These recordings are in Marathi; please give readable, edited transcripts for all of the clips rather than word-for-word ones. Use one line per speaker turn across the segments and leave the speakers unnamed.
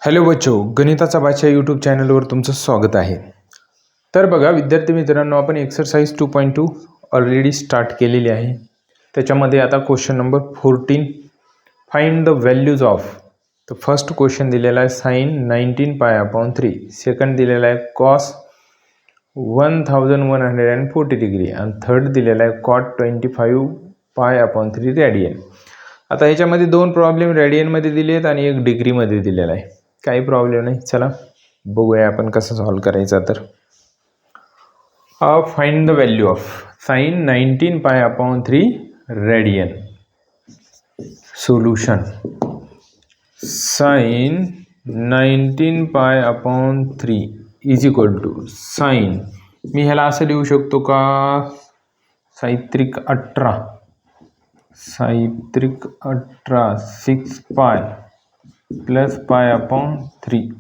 हॅलो बच्चो, गणिताचा बादशाह यूट्यूब चॅनलवर तुमचं स्वागत आहे. तर बघा विद्यार्थी मित्रांनो, आपण एक्सरसाइज 2.2 ऑलरेडी स्टार्ट केलेली आहे. त्याच्यामध्ये आता question number 14 find the values of. तर फर्स्ट क्वेश्चन दिलेला आहे साइन 19 π/3, सेकंड दिलेला आहे कॉस 1140 डिग्री आणि थर्ड दिलेला आहे कॉट 25 π/3 रेडियन. आता ह्याच्यामध्ये दोन प्रॉब्लेम रेडियनमध्ये दिले आहेत आणि एक डिग्रीमध्ये दिलेला आहे. काही प्रॉब्लेम नाही, चला बघूया आपण कसं सॉल्व करायचा. तर find the value of sine 19 π/3 radian. Solution sine 19 π/3 is equal to sine, मी ह्याला असं लिहू शकतो का, साहित्रिक 18 6 पाय प्लस π/3.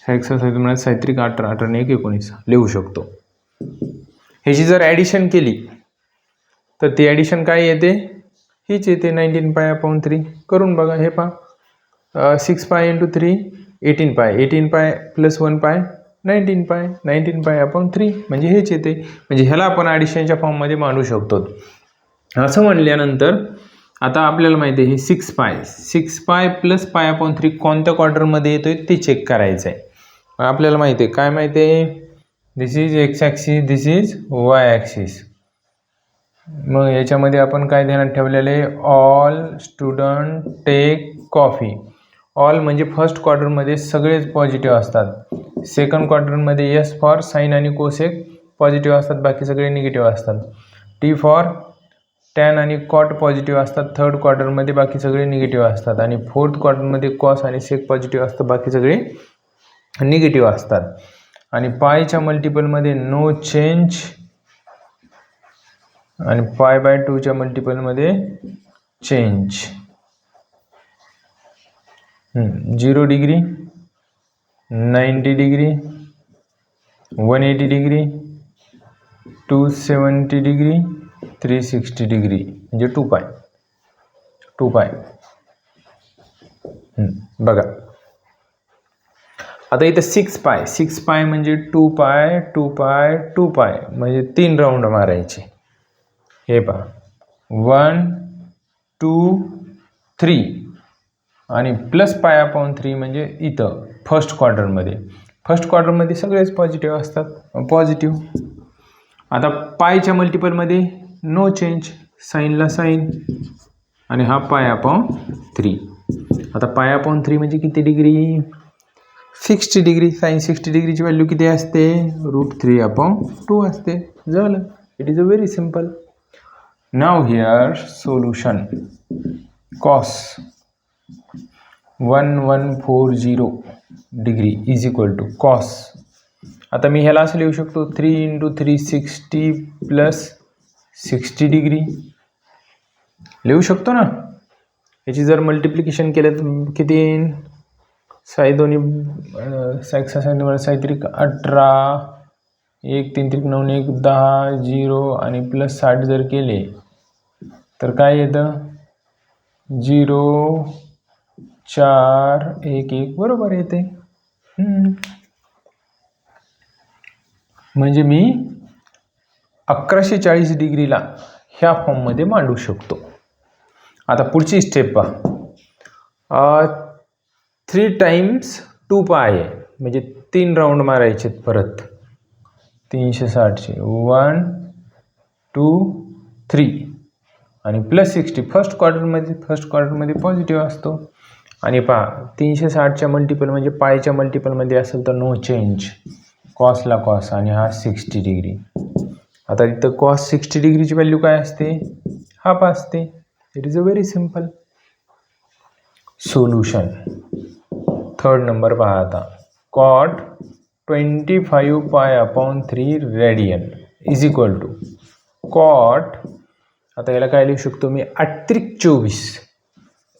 एक्सरसाइज मला साहित्रिक 18 आणि 19 लिहू शकतो. ह्याची जर ॲडिशन केली तर ती ॲडिशन काय येते, हीच येते 19 π/3. करून बघा, हे पहा 6 π × 3 18 π, 18 π प्लस 1 π 19 π, 19 π/3 म्हणजे हेच येते. म्हणजे ह्याला आपण ॲडिशनच्या फॉर्ममध्ये मांडू शकतो. असं म्हणल्यानंतर आता आपल्याला माहिती आहे हे 6 π प्लस π/3 कोणत्या क्वाड्रंटमध्ये येतोय ते चेक करायचं आहे. आपल्याला माहिती आहे, काय माहिती आहे, this is x axis, this is y axis. मग याच्यामध्ये आपण काय ध्यानात ठेवलेलं आहे, all student take coffee. All म्हणजे फर्स्ट क्वाड्रंटमध्ये सगळेच पॉझिटिव्ह असतात, सेकंड क्वाड्रंटमध्ये एस फॉर साइन आणि कोसेक पॉझिटिव्ह असतात, बाकी सगळे निगेटिव्ह असतात. टी फॉर टॅन आणि कॉट पॉझिटिव्ह असतात थर्ड क्वाड्रंटमध्ये, बाकी सगळे निगेटिव्ह असतात. आणि फोर्थ क्वाड्रंटमध्ये कॉस आणि सेक पॉझिटिव्ह असतात, बाकी सगळे निगेटिव्ह असतात. आणि पायच्या मल्टिपलमध्ये नो चेंज आणि π/2च्या मल्टिपलमध्ये change. 0 degree, 90 degree, 180 degree, 270 degree, 360 degree म्हणजे 2π. बघा आता इथं 6 π म्हणजे 2π म्हणजे 3 राऊंड मारायचे. हे पहा 1 2 3 आणि प्लस π/3 म्हणजे इथं फर्स्ट क्वाड्रंटमध्ये सगळेच पॉझिटिव्ह असतात, पॉझिटिव्ह. आता पायच्या मल्टिपलमध्ये नो चेंज, साईनला साईन आणि हा π/3. आता π/3 म्हणजे किती डिग्री, 60 डिग्री. साईन 60 डिग्रीची व्हॅल्यू किती असते, √3/2 असते. झालं, it is a very simple. Now here solution cos 1140 degree is equal to cos. आता मी ह्याला असं लिहू शकतो 3 × 360 प्लस 60 डिग्री लिहू शकतो ना. याची जर मल्टिप्लिकेशन केलं तर किती येईल, साहित्रिक 18 1 3 3 9 1 10 0 आणि प्लस 60 जर केले तर काय येतं, 0 4 1 1 बरोबर येते. म्हणजे मी 1140 डिग्रीला ह्या फॉर्ममध्ये मांडू शकतो. आता पुढची स्टेप पहा, 3 × 2π आहे म्हणजे 3 राऊंड मारायचे परत 360चे 1 2 3 आणि प्लस 60 फर्स्ट क्वाड्रंटमध्ये पॉझिटिव्ह असतो. आणि पहा 360च्या मल्टिपल म्हणजे पायच्या मल्टिपलमध्ये असेल तर नो चेंज, कॉसला कॉस आणि हा 60 डिग्री. आता इथं कॉस 60 डिग्रीची व्हॅल्यू काय असते, हाफ असते. It is a very simple solution. Third number पहा आता, cot 25 π/3 radian is equal to cot. आता याला काय लिहू शकतो मी, अतिरिक्त 24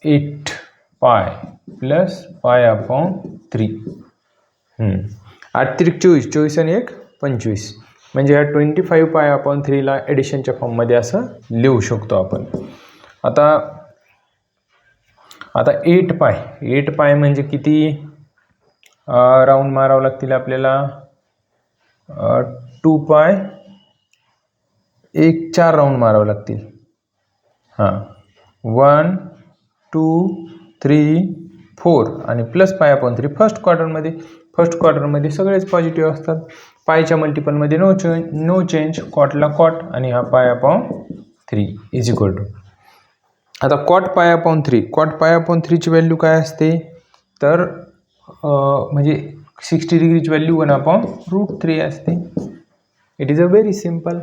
8π प्लस π/3. अतिरिक्त 24 आणि 1 25 म्हणजे ह्या 25 π/3ला ॲडिशनच्या फॉर्ममध्ये असं लिहू शकतो आपण. आता 8π म्हणजे किती, राऊंड मारावं लागतील आपल्याला 2 पाय 4 राऊंड मारावं लागतील. हां 1 2 3 4 आणि प्लस पाय अपॉन 3 फर्स्ट क्वार्टरमध्ये सगळेच पॉझिटिव्ह असतात. पायच्या मल्टिपलमध्ये नो चेंज, कॉटला कॉट आणि हा pi upon 3 is equal to. आता कॉट पाय अपॉन 3 ची व्हॅल्यू काय असते तर म्हणजे 60 डिग्रीची व्हॅल्यू 1/√3 असते. It is a very simple.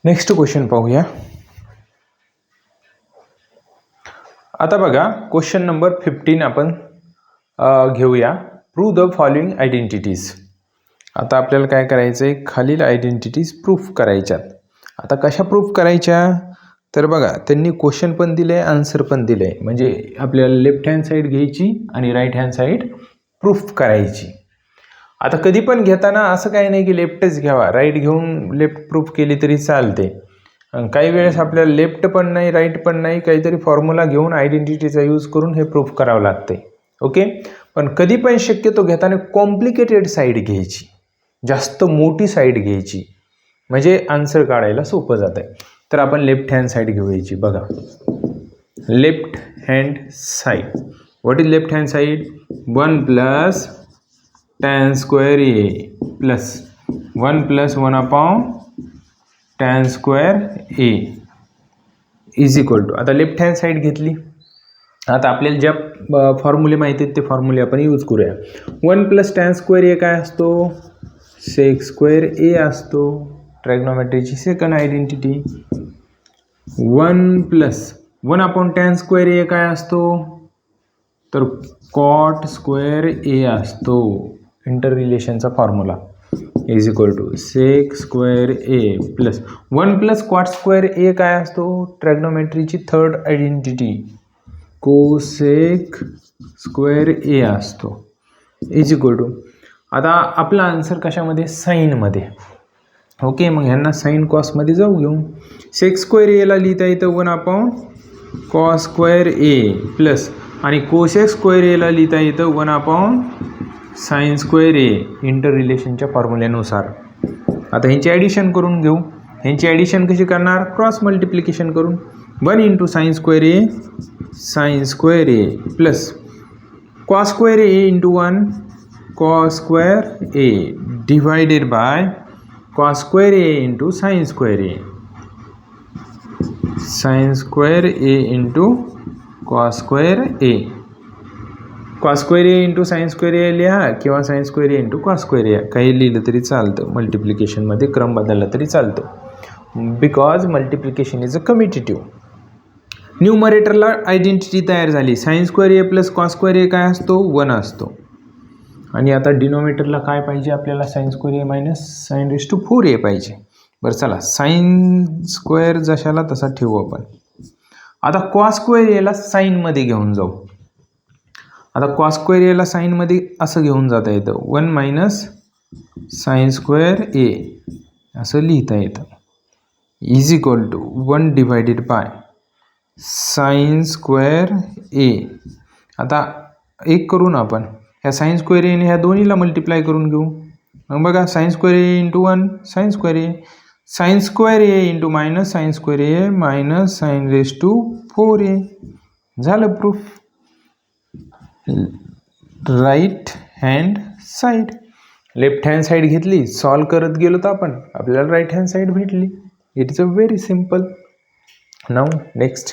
Next question पाहूया. आता बघा क्वेश्चन नंबर 15 आपण घेऊया. Prove the following identities. आता आपल्याला काय करायचं आहे, खालील आयडेंटिटीज प्रूफ करायच्यात. आता कशा प्रूफ करायच्या तर बघा त्यांनी क्वेश्चन पण दिले आहे, आन्सर पण दिले आहे. म्हणजे आपल्याला लेफ्ट हँड साईड घ्यायची आणि राईट हँड साईड प्रूफ करायची. आता कधी पण घेताना असं काही नाही की लेफ्टच घ्यावा, राईट घेऊन लेफ्ट प्रूफ केली तरी चालते. काही वेळेस आपल्याला लेफ्ट पण नाही राईट पण नाही, काहीतरी फॉर्म्युला घेऊन आयडेंटिटीचा यूज करून हे प्रूफ करावं लागते. ओके. पण कधी पण शक्यतो घेताना कॉम्प्लिकेटेड साईड घ्यायची, जास्त मोठी साईड घ्यायची, म्हणजे आन्सर काढायला सोपं जात आहे. तर आपण लेफ्ट हँड साईड घेऊयाची. बघा left hand side. What is left hand side? 1 + tan square a plus 1 + 1/tan square a is equal to. आता लेफ्ट हँड साईड घेतली. आता आपल्याला ज्या फॉर्म्युले माहिती आहेत ते फॉर्म्युले आपण यूज करूया. 1 + tan square a काय असतो? sec square a असतो. ट्रायग्नोमेट्रीची second identity. 1 + 1/tan square a काय असतो तर cot square a असतो. इंटर रिलेशनचा formula is equal to sec square a plus 1 + cot square a काय असतो? ट्रायग्नोमेट्रीची third identity cosec square a असतो इज इक्वल टू. आता आपला आन्सर कशामध्ये? साईनमध्ये. ओके. मग ह्यांना साईन कॉसमध्ये जाऊ घेऊ. sec square a ला लिहिता येतं 1/cos square a प्लस आणि cosec square a ला लिहिता येतं 1/sin square a इंटर रिलेशनच्या फॉर्म्युल्यानुसार. आता ह्यांची ॲडिशन करून घेऊ. ह्यांची ॲडिशन कशी करणार? क्रॉस मल्टिप्लिकेशन करून. 1 × sin square a sin square a plus cos square a × 1 cos square a divided by cos square a × sin square a sin square a × cos square a. cos square a × sin square a लिहा किंवा sin square a × cos square a काही लिहिलं तरी चालतं. मल्टिप्लिकेशनमध्ये क्रम बदलला तरी चालतं. Because multiplication is a commutative. न्यूमरेटरला आयडेंटिटी तयार झाली. sin square a + cos square a काय असतो? 1 असतो. आणि आता डिनोमिनेटरला काय पाहिजे आपल्याला? sin square a - sin⁴a पाहिजे. बरं चला sin square जशाला तसा ठेवू आपण. आता cos square a ला साईनमध्ये घेऊन जाऊ. आता cos square a ला साईनमध्ये असं घेऊन जाता येतं 1 - sin square a असं लिहिता येतं is equal to 1 divided by sin square a. आता एक करून आपण ह्या sin square a ने ह्या दोन्हीला मल्टिप्लाय करून घेऊ. मग बघा sin square a × 1 sin square a sin square a × -sin square a - sin⁴a झालं proof. Right hand side. Left hand side घेतली, सॉल्व करत गेलो तर आपण आपल्याला राईट हँड साईड भेटली. It is a very simple. Now next.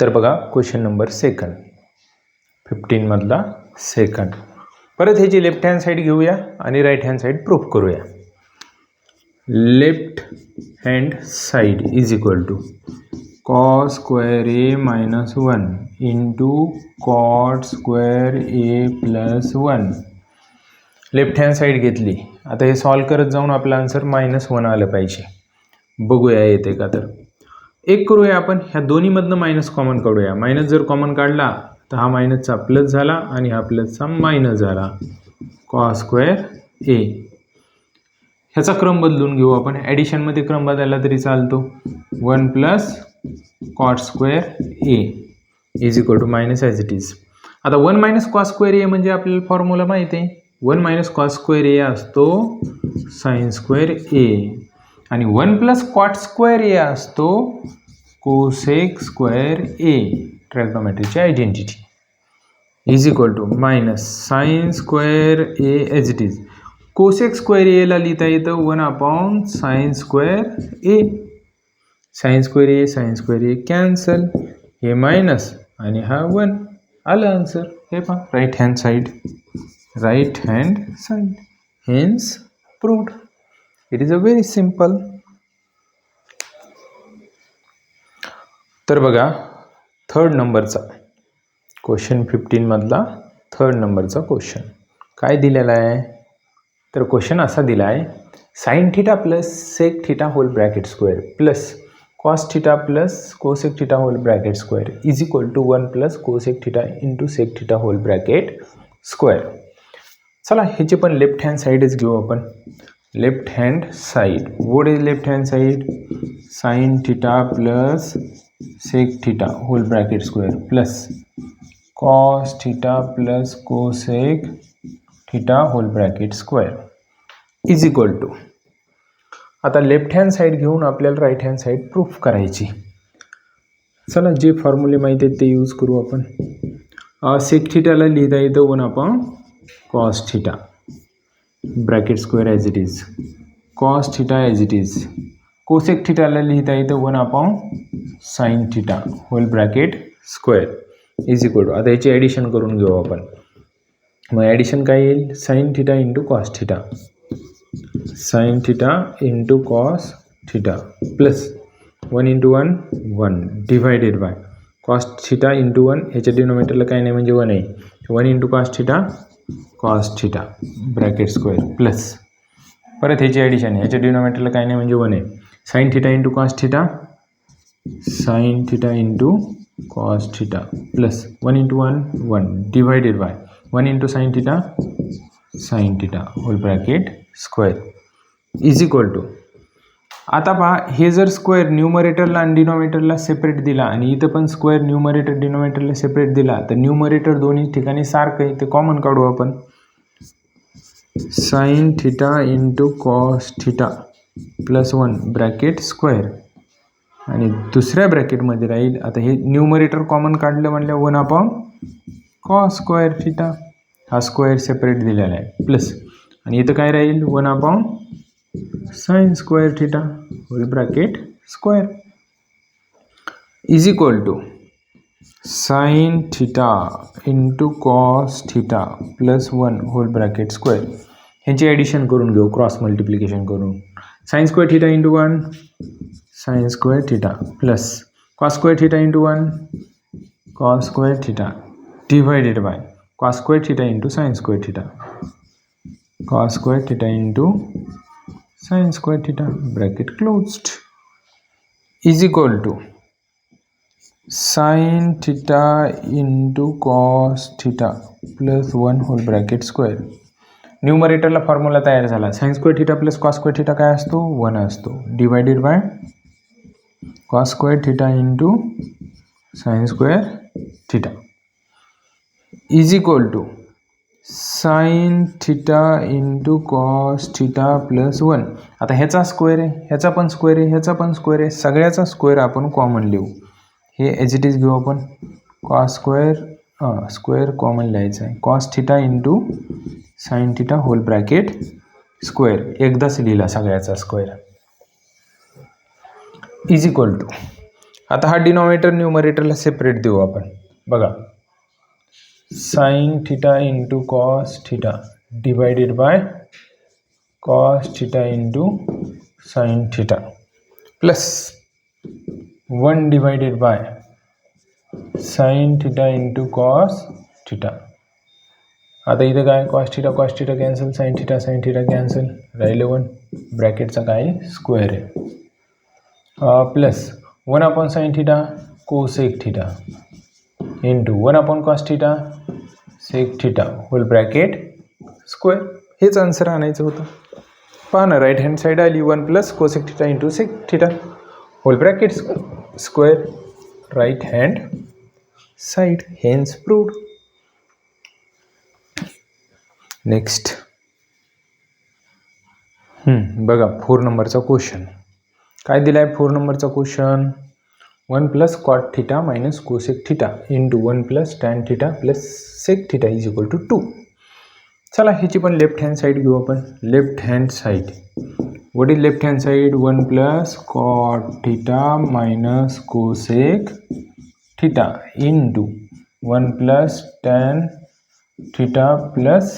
तर बघा क्वेश्चन नंबर 15 मधला सेकंड. परत ह्याची लेफ्ट हँड साईड घेऊया आणि राईट हँड साईड प्रूफ करूया. Left hand side is equal to cos square a - 1 × cot square a + 1. Left hand side घेतली. आता हे सॉल्व करत जाऊन आपला आन्सर -1 आलं पाहिजे. बघूया येते का तर. एक करूया आपण ह्या दोन्हीमधनं मायनस कॉमन काढूया. मायनस जर कॉमन काढला तर हा मायनसचा प्लस झाला आणि हा प्लसचा मायनस झाला. cos square a. ह्याचा क्रम बदलून घेऊ आपण. ॲडिशनमध्ये क्रम बदलला तरी चालतो. 1 + cot square a is equal to minus as it is. आता 1 मायनस कॉस स्क्वेअर ए म्हणजे आपल्याला फॉर्म्युला माहिती आहे. 1 मायनस कॉस स्क्वेअर ए असतो साइन स्क्वेअर ए आणि 1 प्लस कॉट स्क्वेअर ए असतो कोसेक स्क्वेअर ए. ट्रॅग्नोमेट्रीची identity is equal to minus sine square A as it is. Cosec square एला लिहिता येतं 1 अपॉन साइन स्क्वेअर ए. साइन स्क्वेअर ए कॅन्सल, हे मायनस आणि हा 1. आलं आन्सर. हे पहा right hand side. Hence proved. It is a very simple. तर बघा थर्ड नंबरचा क्वेश्चन 15 मधला थर्ड नंबरचा क्वेश्चन काय दिलेला आहे. तर क्वेश्चन असा दिला आहे sine theta plus sec theta whole bracket square plus cos theta plus cosec theta whole bracket square is equal to 1 plus cosec theta into sec theta whole bracket square. चला ह्याचे पण लेफ्ट हँड साईडच घेऊ आपण. Left hand side. What is left hand side. Sine theta plus sec theta whole bracket square plus cos theta plus cosec theta whole bracket square is equal to. आता लेफ्ट हँड साईड घेऊन आपल्याला राईट हँड साईड प्रूफ करायची. चला जे फॉर्म्युले माहिती आहेत ते यूज करू आपण. सेक थिटाला लिहिता येतं 1 upon cos theta bracket square as it is. Cos theta as it is. कोसेक थिटाला लिहिता येतं 1 upon sine theta whole bracket square is equal to. आता याची ॲडिशन करून घेऊ आपण. मग ॲडिशन काय येईल. Sign theta into cos theta. Sine theta into cos theta plus 1 into 1 1 divided by cos theta into 1. ह्याच्या डिनोमिनेटरला काय नाही म्हणजे 1 आहे. 1 into cos theta bracket square plus परत ह्याची ॲडिशन आहे. ह्याच्या डिनोमिनेटरला काय नाही म्हणजे 1 आहे. Sine theta into cos theta. Sine theta into cos theta plus 1 into 1 1 divided by 1 into sine theta whole bracket square is equal to. आता पहा हे जर स्क्वेअर न्यूमरेटरला आणि डिनोमिनेटरला सेपरेट दिला आणि इथं पण स्क्वेअर न्यूमरेटर डिनोमिनेटरला सेपरेट दिला तर न्यूमरेटर दोन्ही ठिकाणी सारखं आहे. ते कॉमन काढू आपण. Sine theta into cos theta plus 1 bracket square आणि दुसऱ्या ब्रॅकेटमध्ये राहील. आता हे न्यूमरेटर कॉमन काढलं म्हणलं 1 अपॉन कॉस स्क्वेअर थिटा. हा स्क्वेअर सेपरेट दिलेला आहे प्लस आणि इथं काय राहील 1 upon sine square theta whole bracket square is equal to sine theta into cos theta plus 1 whole bracket square. ह्याची ॲडिशन करून घेऊ क्रॉस मल्टिप्लिकेशन करून. Sine square theta into 1 sine square theta plus cos square theta into 1 cos square theta divided by cos square theta into sine square theta. cos square theta into sin square theta bracket closed is equal to sin theta into cos theta plus 1 whole bracket square. न्यूमरेटरला formula तयार झाला. sin square theta plus cos square theta काय असतो 1 असतो divided by cos square theta into sin square theta is equal to sign theta into cos theta plus 1. आता ह्याचा स्क्वेअर आहे, ह्याचा पण स्क्वेअर आहे, ह्याचा पण स्क्वेअर आहे. सगळ्याचा स्क्वेअर आपण कॉमन लिहू. हे ॲज इट इज घेऊ आपण. कॉस स्क्वेअर कॉमन लिहायचं आहे. Cos theta into sine theta whole bracket square एकदाच लिहिला सगळ्याचा स्क्वेअर इज इक्वल टू. आता हा डिनॉमिनेटर न्यूमरेटरला सेपरेट देऊ आपण. बघा sine theta into cos theta divided by cos theta into sine theta plus 1 divided by sine theta into cos theta. आता इथं काय cos theta cancel, sine theta cancel, राहिलं 1. ब्रॅकेटचा काय स्क्वेअर आहे plus 1 upon sine theta cosec theta into 1 upon cos theta sec theta whole bracket square. हेच आन्सर आणायचं होतं. पहा ना राईट हँड साईड आली 1 plus cosec theta into sec theta whole bracket square. Right hand side, hence proved. Next बघा 4 नंबरचा क्वेश्चन काय दिला आहे. 4 नंबरचा question 1 plus cot theta minus cosec theta into 1 plus tan theta plus sec theta is equal to 2. चला ह्याची पण लेफ्ट हँड साईड घेऊ आपण. Left hand side, what is left hand side? 1 plus cot theta minus cosec theta into 1 plus tan theta plus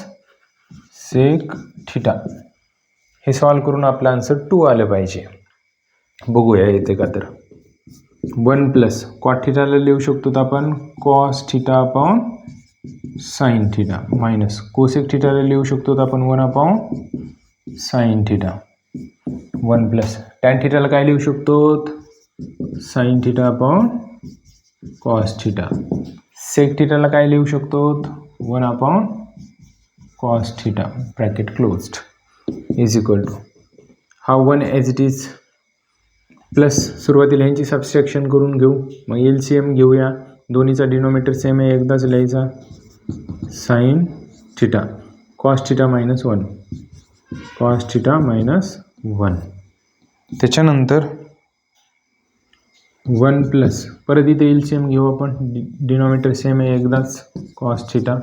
sec theta. हे सॉल्व करून आपला आन्सर 2 आलं पाहिजे. बघूया येते का तर. 1 प्लस कॉट थिटाला लिहू शकतो आपण cos theta upon sine theta minus cosec थिटाला लिहू शकतो आपण 1 upon sine theta. 1 plus tan थिटाला काय लिहू शकतो? Sine theta upon cos theta. Sec थिटाला काय लिहू शकतो? 1 upon cos theta bracket closed is equal to हा 1 ॲज इट इज प्लस सुरुवातीला ह्यांची सबस्ट्रॅक्शन करून घेऊ. मग LCM घेऊया. दोन्हीचा डिनोमिनेटर सेम आहे, एकदाच लिहायचा. Sine theta cos theta minus 1 cos theta minus 1. त्याच्यानंतर 1 प्लस परत इथे LCM घेऊ आपण. डिनोमिनेटर सेम आहे, एकदाच cos theta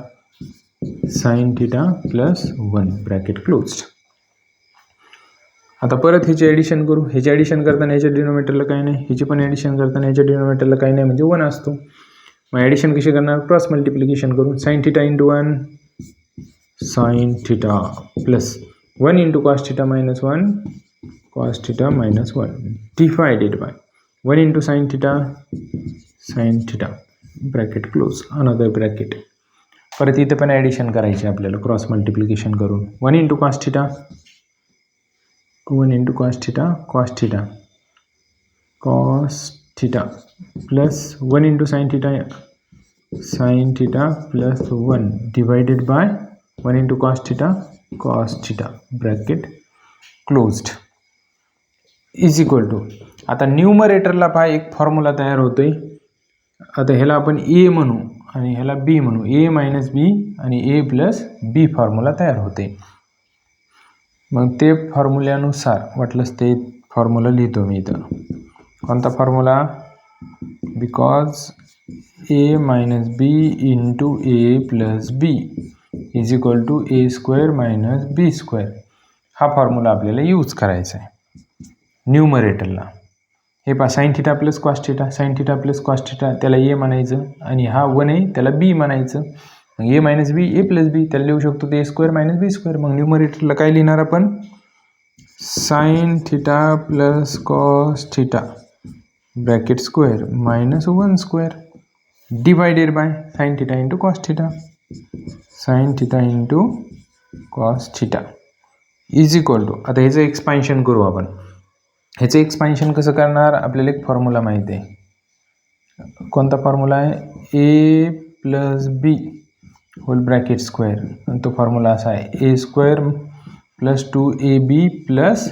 sine theta plus 1 bracket closed. आता परत ह्याची ॲडिशन करू. ह्याची ॲडिशन करताना ह्याच्या डिनोमिनेटरला काही नाही, ह्याची पण ॲडिशन करताना ह्याच्या डिनोमिनेटरला काही नाही, म्हणजे 1 असतो. मग ॲडिशन कशी करणार? क्रॉस मल्टिप्लिकेशन करून sign theta into 1 sign theta plus 1 into cos theta minus 1 cos theta minus 1 divided by 1 into sine theta bracket close another bracket. परत इथे पण ॲडिशन करायची आपल्याला क्रॉस मल्टिप्लिकेशन करून. 1 into cos theta 1 into cos theta plus 1 into sine theta plus 1 divided by 1 into cos theta bracket closed is equal to. आता न्यूमरेटरला पहा एक फॉर्म्युला तयार होतोय. आता ह्याला आपण ए म्हणू आणि ह्याला बी म्हणू. ए मायनस बी आणि ए प्लस बी फॉर्म्युला तयार होते. मग ते फॉर्म्युल्यानुसार वाटलंच ते फॉर्म्युला लिहितो मी इथं. कोणता formula? Because A minus B into A plus B is equal to A square minus B square. हा फॉर्म्युला आपल्याला यूज करायचा आहे न्यूमरेटरला. हे पहा sine theta plus cos theta त्याला ए म्हणायचं आणि हा 1 आहे त्याला बी म्हणायचं. मग a minus B A plus b त्याला लिहू शकतो ते A square minus B square. मग न्यूमरेटरला काय लिहिणार आपण? Sine theta plus cos theta bracket square minus 1 square divided by sine theta into cos theta is equal to. आता ह्याचं एक्सपान्शन करू आपण. ह्याचं एक्सपान्शन कसं करणार? आपल्याला एक फॉर्म्युला माहिती आहे. कोणता फॉर्म्युला आहे? A plus B whole bracket square. आणि तो फॉर्म्युला असा आहे a square plus 2ab plus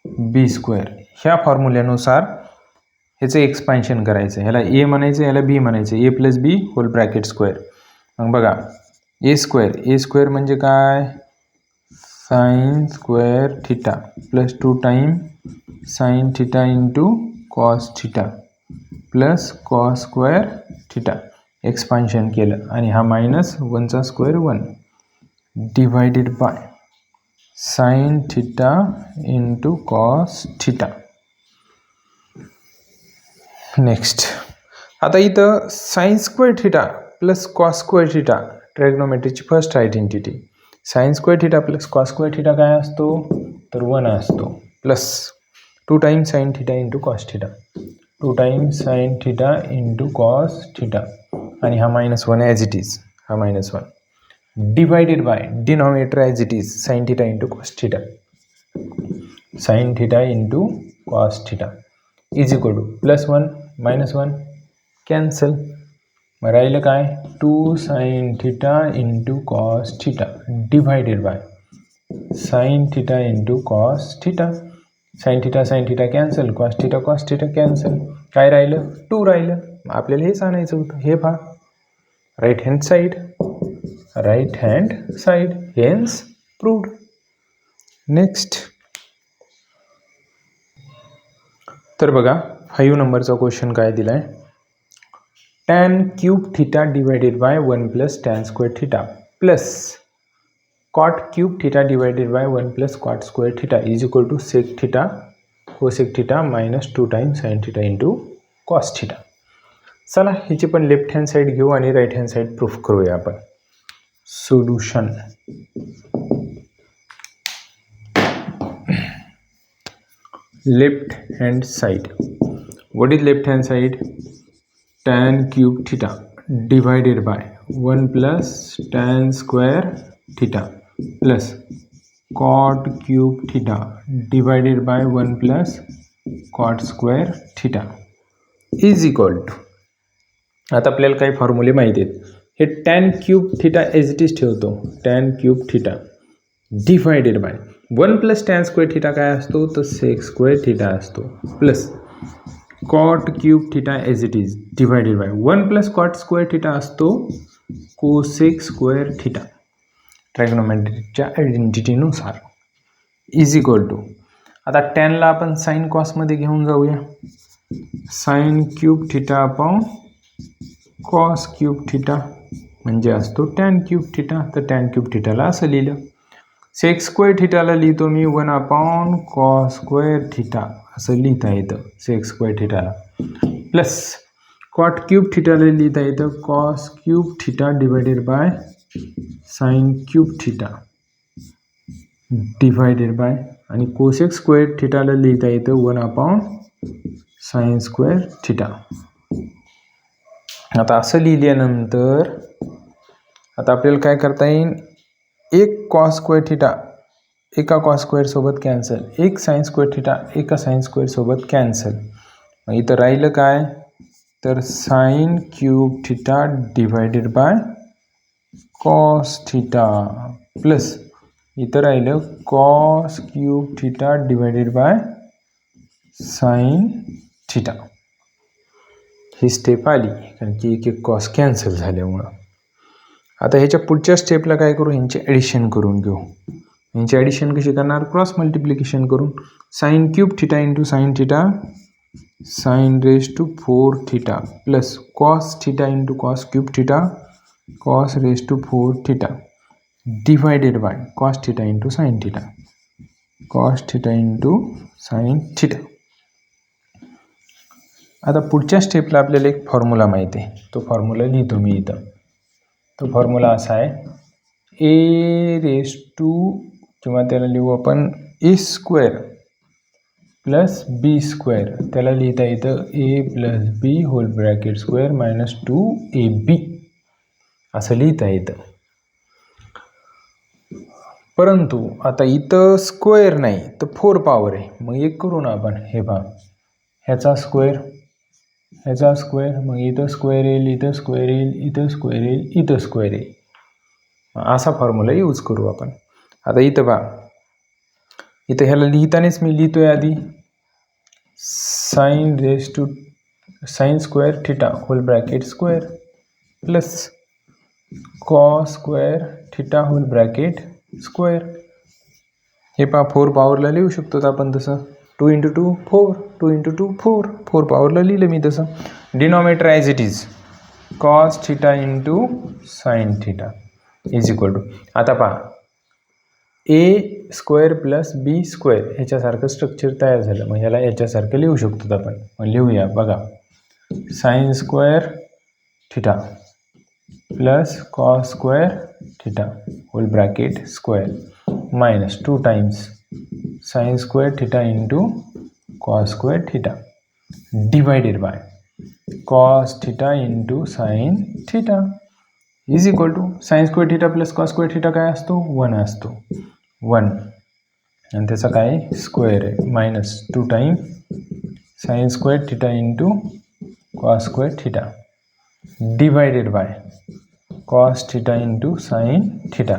B square. ह्या फॉर्म्युल्यानुसार ह्याचं एक्सपान्शन करायचं. ह्याला ए म्हणायचं, ह्याला बी म्हणायचं. A plus B whole bracket square. मग बघा ए स्क्वेअर म्हणजे काय? Sine square theta plus 2 time sine theta into cos theta plus cos square theta. Expansion केलं आणि हा मायनस 1चा square 1 divided by sine theta into cos theta. Next आता इथं sine square theta plus cos square theta ट्रॅग्नोमेट्रीची first identity. Sine square theta plus cos square theta काय असतो? तर 1 असतो. Plus 2 times sign theta into cos theta 2 times sign theta into cos theta आणि हा मायनस 1 ॲज इट इज. हा minus 1 divided bye denominator as it is sine theta into cos theta is equal two plus 1 minus 1 cancel. मग राहिलं काय? 2 sign theta into cos theta divided by sine theta into cos theta. Sine theta cancel, cos theta cancel. काय राहिलं? 2 राहिलं. आपल्याला हेच आणायचं होतं. हे पहा right hand side, hence proved. Next, तर बघा 5 नंबरचा क्वेश्चन काय दिलाय, tan cube theta divided by 1 plus tan square theta plus cot cube theta divided by 1 plus cot square theta is equal to sec theta cosec theta minus 2 times sin theta into cos theta. चला ह्याची पण लेफ्ट हँड साईड घेऊ आणि राईट हँड साईड प्रूफ करूया आपण. Solution, left hand side, what is left hand side, tan cube theta divided by 1 plus tan square theta plus cot cube theta divided by 1 plus cot square theta is equal to, आता आपल्याला काही फॉर्म्युले माहिती आहेत. हे tan cube theta as it is ठेवतो, tan cube theta divided by 1 plus tan square theta काय असतो, तर सेक स्क्वेअर थीटा असतो, plus cot cube theta as it is divided by 1 plus cot square theta असतो कोसेक स्क्वेअर थीटा ट्रायगोनोमेट्रिकच्या आयडेंटिटीनुसार इज इक्वल टू, आता टॅनला आपण साइन कॉसमध्ये घेऊन जाऊया, sine cube theta upon cos cube theta म्हणजे असतो टॅन क्यूब थीटा. तर टॅन क्यूब थीटाला असं लिहिलं, सेक स्क्वेअर थीटाला लिहितो मी 1 अपॉन कॉस स्क्वेअर थीटा असं लिहिता येतं सेक स्क्वेअर थीटाला, प्लस कॉट क्यूब थीटाला लिहिता येतं cos cube theta divided by sine cube theta divided by, आणि कोसेक स्क्वेअर थीटाला लिहिता येतं 1 अपॉन साइन स्क्वेअर थीटा. आता असं लिहिल्यानंतर आता आपल्याला काय करता येईल, एक कॉस स्क्वेअर थीटा एका कॉस स्क्वेअर सोबत कॅन्सल, एक साइन स्क्वेअर थीटा एका साइन स्क्वेअर सोबत कॅन्सल. मग इथं राहिलं काय, तर sign cube theta divided by cos theta plus इथं राहिलं cos cube theta divided by sine theta. He step आली कारण की एक कॉस कॅन्सल झाल्यामुळं. आता ह्याच्या पुढच्या स्टेपला काय करू, ह्यांचे ॲडिशन करून घेऊ. ह्यांची ॲडिशन कशी करणार, क्रॉस मल्टिप्लिकेशन करून, sine cube theta into sine theta sine raise to 4 theta plus cos theta into cos cube theta cos raise to 4 theta divided by cos theta into sine theta cos theta into sine theta. आता पुढच्या स्टेपला आपल्याला एक फॉर्म्युला माहिती आहे, तो फॉर्म्युला लिहितो मी इथं. तो फॉर्म्युला असा आहे, ए रेज टू किंवा त्याला लिहू आपण A square plus B square, त्याला लिहिता येतं A plus B whole bracket square minus 2ab असं लिहिता येतं. परंतु आता इथं स्क्वेअर नाही तर 4 पॉवर आहे, मग एक करू ना आपण, हे पहा ह्याचा स्क्वेअर ह्याचा स्क्वेअर, मग इथं स्क्वेअर येईल, इथं स्क्वेअर येईल, इथं स्क्वेअर येईल, इथं स्क्वेअर येईल, असा फॉर्म्युला यूज करू आपण. आता इथं पहा, इथं ह्याला लिहितानाच मी लिहितोय आधी sine raise to sine square theta whole bracket square plus cos square theta whole bracket square. हे पहा 4 पॉवरला लिहू शकतो आपण तसं, 2 इंटू 2 4, 2 इंटू 2 4, 4 पॉवरला लिहिलं मी तसं. Denominator as it is cos theta into sine theta is equal to, आता पहा ए स्क्वेअर प्लस बी स्क्वेअर ह्याच्यासारखं स्ट्रक्चर तयार झालं, मग ह्याला याच्यासारखं लिहू शकतो आपण. मग लिहूया बघा, sine square theta plus cos square theta whole bracket square minus 2 times sine square theta into cos square theta divided by cos theta into sine theta is equal to, sine square theta plus cos square theta काय असतो, 1 असतो, 1 आणि त्याचा काय स्क्वेअर आहे minus 2 time sine square theta into cos square theta divided by cos theta into sine theta.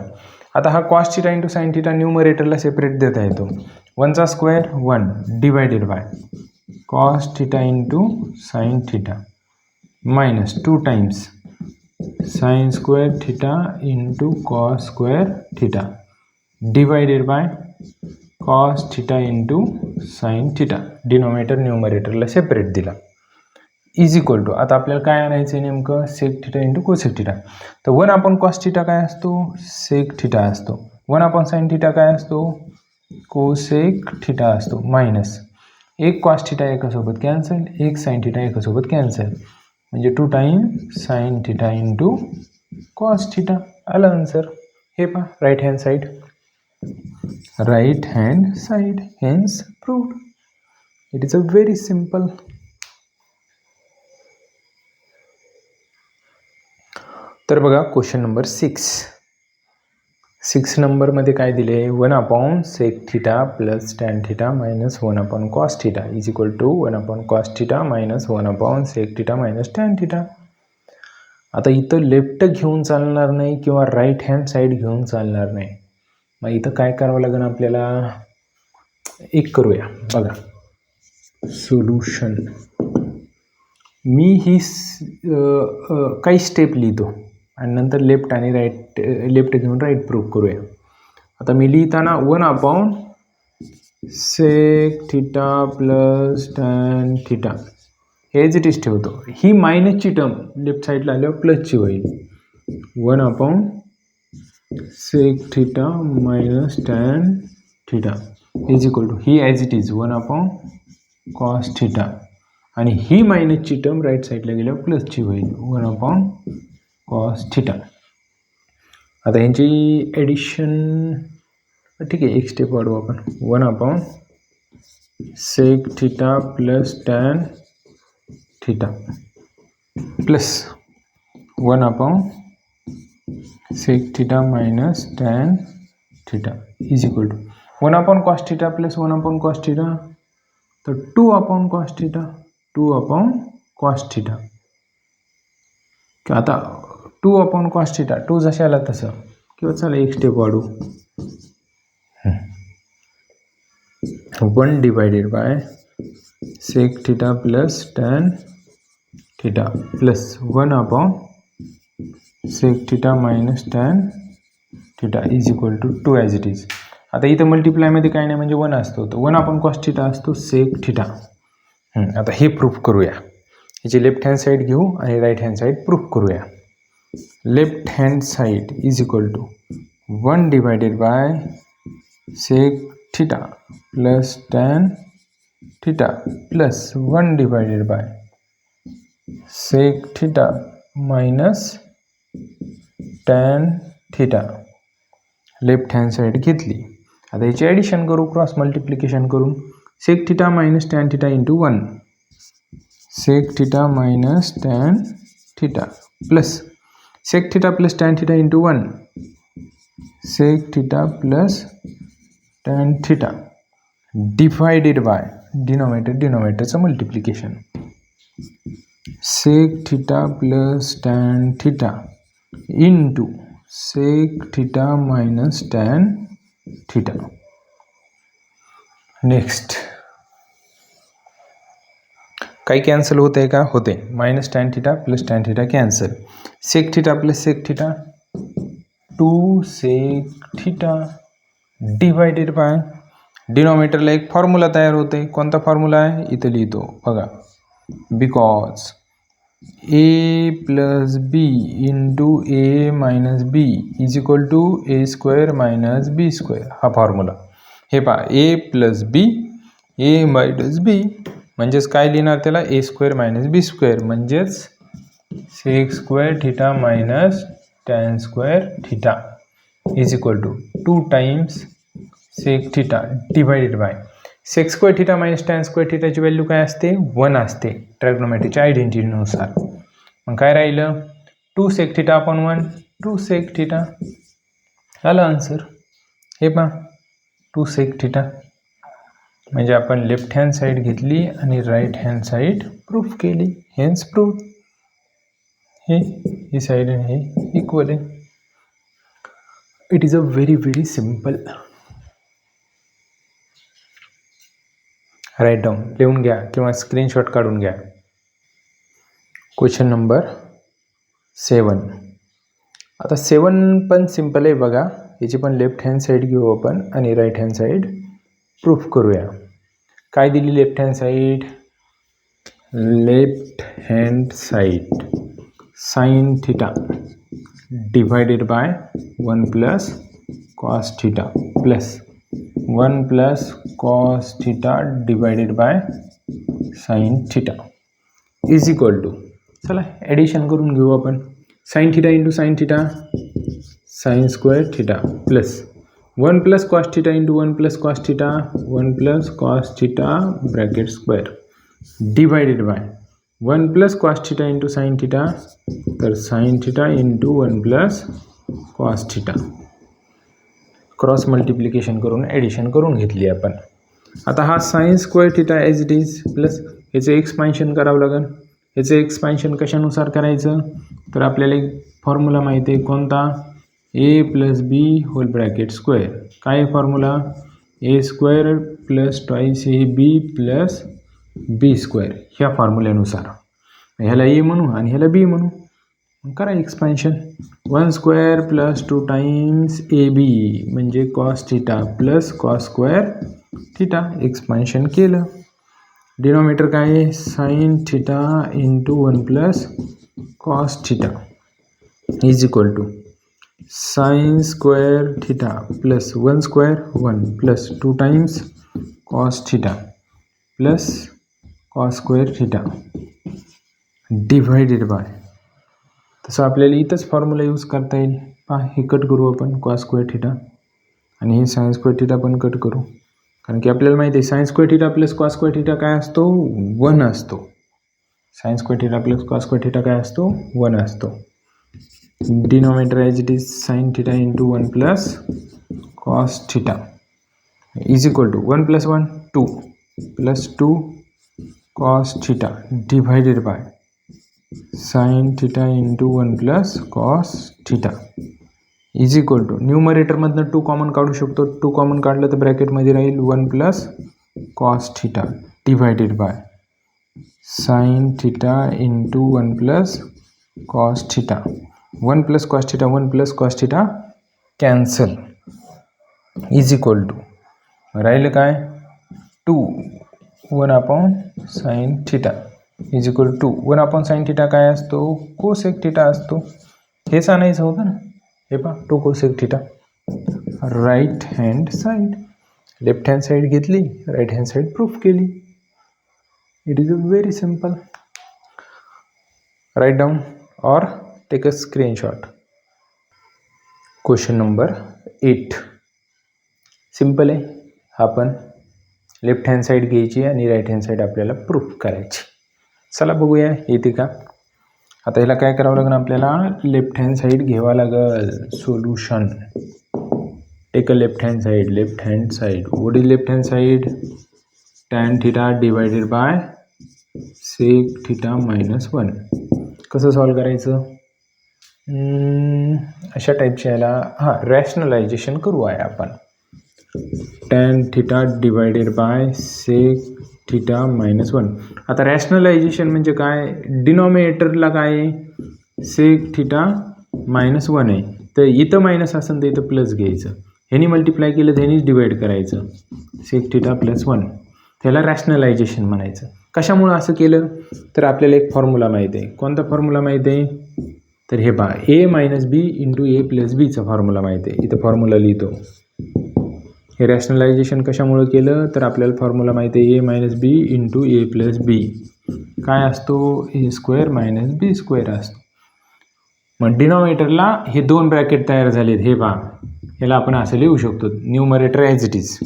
आता हा cos theta into sine theta न्यूमरेटरला सेपरेट देता येतो, 1चा square 1 divided by cos theta into sine theta minus 2 times sine square theta into cos square theta divided by cos theta into sine theta. Denominator न्यूमरेटरला सेपरेट दिला. इज इक्वल टू, आता आपल्याला काय आणायचं आहे नेमकं, sec theta into cosec theta. तर 1 अपॉन कॉस थिटा काय असतो, सेक थिटा असतो. 1 अपॉन साइन थिटा काय असतो, कोसेक थिटा असतो. मायनस एक कॉस थिटा एकासोबत कॅन्सल, एक साइन थिटा एकासोबत कॅन्सल, म्हणजे 2 time sine theta into cos theta. आलं आन्सर. हे पहा right hand side, right hand side, hence proved. It is a very simple. तर बघा क्वेश्चन नंबर 6 नंबरमध्ये काय दिले, 1 upon sec theta plus tan theta minus 1 upon cos theta is equal to 1 upon cos theta minus 1 upon sec theta minus tan theta. आता इथं लेफ्ट घेऊन चालणार नाही किंवा राईट हँड साईड घेऊन चालणार नाही. मग इथं काय करावं लागेल आपल्याला, एक करूया बघा सोल्युशन. मी ही काही स्टेप लिहितो आणि नंतर लेफ्ट आणि राईट, लेफ्ट घेऊन राईट प्रूव्ह करूया. आता मी लिहिताना 1 upon sec theta plus tan theta हे जे टीच ठेवतो. ही मायनसची टर्म लेफ्ट साईडला आल्यावर प्लसची होईल. 1 upon sec theta minus tan theta is equal to, ही as it is 1 upon cos theta, आणि ही मायनसची टर्म राईट साईडला गेल्यावर प्लसची होईल 1 अपॉन कॉस थिटा. आता ह्यांची ॲडिशन, ठीक आहे एक स्टेप वाढवू आपण. 1 upon sec theta plus tan theta plus 1 upon sec theta minus tan theta is equal to 1 upon cos theta plus 1 upon cos theta, तर 2 upon cos theta, 2 upon cos theta. आता 2 अपॉन कॉस थिटा, 2 जसे आला तसं, किंवा चला एक स्टेप वाढू, 1 divided by sec theta plus tan theta plus 1 upon sec theta minus tan theta is equal to 2 as it is. आता इथं मल्टिप्लायमध्ये काय नाही म्हणजे 1 असतो, तर 1 अपॉन कॉस थिटा असतो सेक थिटा. आता हे प्रूफ करूया. याची लेफ्ट हँड साईड घेऊ आणि राईट हँड साईड प्रूफ करूया. Left hand side is equal to 1 divided by sec theta plus tan theta plus 1 divided by sec theta minus tan theta. Left hand side घेतली. आता याची ॲडिशन करू क्रॉस मल्टिप्लिकेशन करून. Sec theta minus tan theta into 1, sec theta minus tan theta plus sec theta plus tan theta into 1, sec theta plus tan theta divided bye डिनॉमिनेटरचं multiplication. Sec theta plus tan theta into sec theta minus tan theta. Next काही कॅन्सल होत आहे का, होते. Minus tan theta plus tan theta cancel. Sec theta plus sec theta 2 sec theta divided by डिनॉमिनेटरला एक फॉर्म्युला तयार होते. कोणता फॉर्म्युला आहे इथं लिहितो बघा. Because A plus B into A minus B is equal to A square minus B square, हा फॉर्म्युला. हे पहा ए प्लस बी, ए मायनस बी म्हणजेच काय लिहिणार त्याला, A square minus B square, म्हणजेच sec square theta minus tan square theta is equal to 2 times sec theta divided by sec square theta minus tan square थिटाची व्हॅल्यू काय असते, 1 असते ट्रायग्नोमेट्रीच्या आयडेंटिटीनुसार. मग काय राहिलं, 2 sec theta upon 1, 2 sec theta. आलं आन्सर. हे पहा 2 सेक थिटा, म्हणजे आपण लेफ्ट हँड साईड घेतली आणि राईट हँड साईड प्रूफ केली. Hence proof. ही साईड आणि हे इक्वल आहे. It is a very very simple. Write down, लिहून घ्या किंवा स्क्रीनशॉट काढून घ्या. Question number 7. आता 7 पण सिम्पल आहे बघा. याची पण लेफ्ट हँड साईड घेऊ आपण आणि राईट हँड साईड प्रूफ करूया. काय दिली left hand side? Left hand side sine theta divided by 1 plus cos theta plus 1 plus cos theta divided by sine theta is equal to, चला ॲडिशन करून घेऊ आपण. Sine theta into sine theta sine square theta plus 1 plus cos theta into 1 plus cos theta 1 plus cos theta bracket square divided by 1 plus cos theta into sine theta, तर sign theta into 1 plus cos theta. Cross multiplication करून ॲडिशन करून घेतली आपण. आता हा sign square theta as it is plus याचं एक्सपान्शन करावं लागेल. याचं एक्सपान्शन कशानुसार करायचं? तर आपल्याला एक फॉर्म्युला माहिती आहे. कोणता? A plus B whole bracket square. काय formula? A square plus twice A B plus B square. ह्या फॉर्म्युल्यानुसार ह्याला ए म्हणू आणि ह्याला बी म्हणू. करा expansion. 1 square plus 2 times A B म्हणजे cos theta plus cos square theta. Expansion केलं. डिनॉमिनेटर काय आहे? Sine theta into 1 plus cos theta is equal to sine square theta plus 1 square 1 plus 2 times cos theta plus cos square theta divided by, तसं आपल्याला इथंच फॉर्म्युला यूज करता येईल. पहा हे कट करू आपण कॉस स्क्वेअर थिटा आणि हे साइन स्क्वेअर थिटा पण कट करू, कारण की आपल्याला माहिती आहे sine square theta plus cos square theta काय असतो? 1 असतो. Sine square theta plus cos square theta काय असतो? 1 असतो. Denominator as it is sine theta into 1 plus cos theta is equal to 1 plus 1 2 plus 2 cos theta divided by sine theta into 1 plus cos theta is equal to न्यूमरेटरमधनं 2 कॉमन काढू शकतो. 2 कॉमन काढलं तर ब्रॅकेटमध्ये राहील 1 plus cos theta divided by sine theta into 1 plus cos theta. 1 plus cos theta 1 plus cos theta cancel is equal to राहिलं काय? 2 1 upon sine theta is equal to 1 upon sine theta काय असतो? कोसेक थिटा असतो. हेच आणायचं होतं ना. हे पहा 2 cosec theta. Right hand side left hand side घेतली, राईट हँड साईड प्रूफ केली. It is very simple. Write down और take a screenshot. Question number 8 simple आहे. आपण लेफ्ट हँड साईड घ्यायची आणि राईट हँड साईड आपल्याला प्रूफ करायची. चला बघूया येते का. आता ह्याला काय करावं लागेल? आपल्याला लेफ्ट हँड साईड घ्यावं लागेल. Solution. Take a left hand side. Left hand side what is left hand side? Tan theta divided by sec theta minus 1. कसं सॉल्व करायचं? अशा टाईपच्या याला रॅशनलायझेशन करू आहे आपण. Tan theta divided by sec theta minus 1. आता रॅशनलायझेशन म्हणजे काय? डिनॉमिनेटरला काय आहे? सेक थिटा मायनस 1 आहे, तर इथं मायनस असेल तर इथं प्लस घ्यायचं. ह्यानी मल्टिप्लाय केलं तर ह्यानीच डिवाइड करायचं. सेक थिटा प्लस 1 त्याला रॅशनलायझेशन म्हणायचं. कशामुळं असं केलं? तर आपल्याला एक फॉर्म्युला माहिती आहे. कोणता फॉर्म्युला माहिती आहे? तर हे पहा ए मायनस बी इंटू ए प्लस बीचा फॉर्म्युला माहिती आहे. इथं फॉर्म्युला लिहितो. हे रॅशनलायझेशन कशामुळे केलं? तर आपल्याला फॉर्म्युला माहिती आहे a minus B into A plus बी काय असतो? ए स्क्वेअर मायनस बी स्क्वेअर असतो. मग डिनॉमिनेटरला हे 2 ब्रॅकेट तयार झालेत. हे पहा ह्याला आपण असं लिहू शकतो. Numerator as it is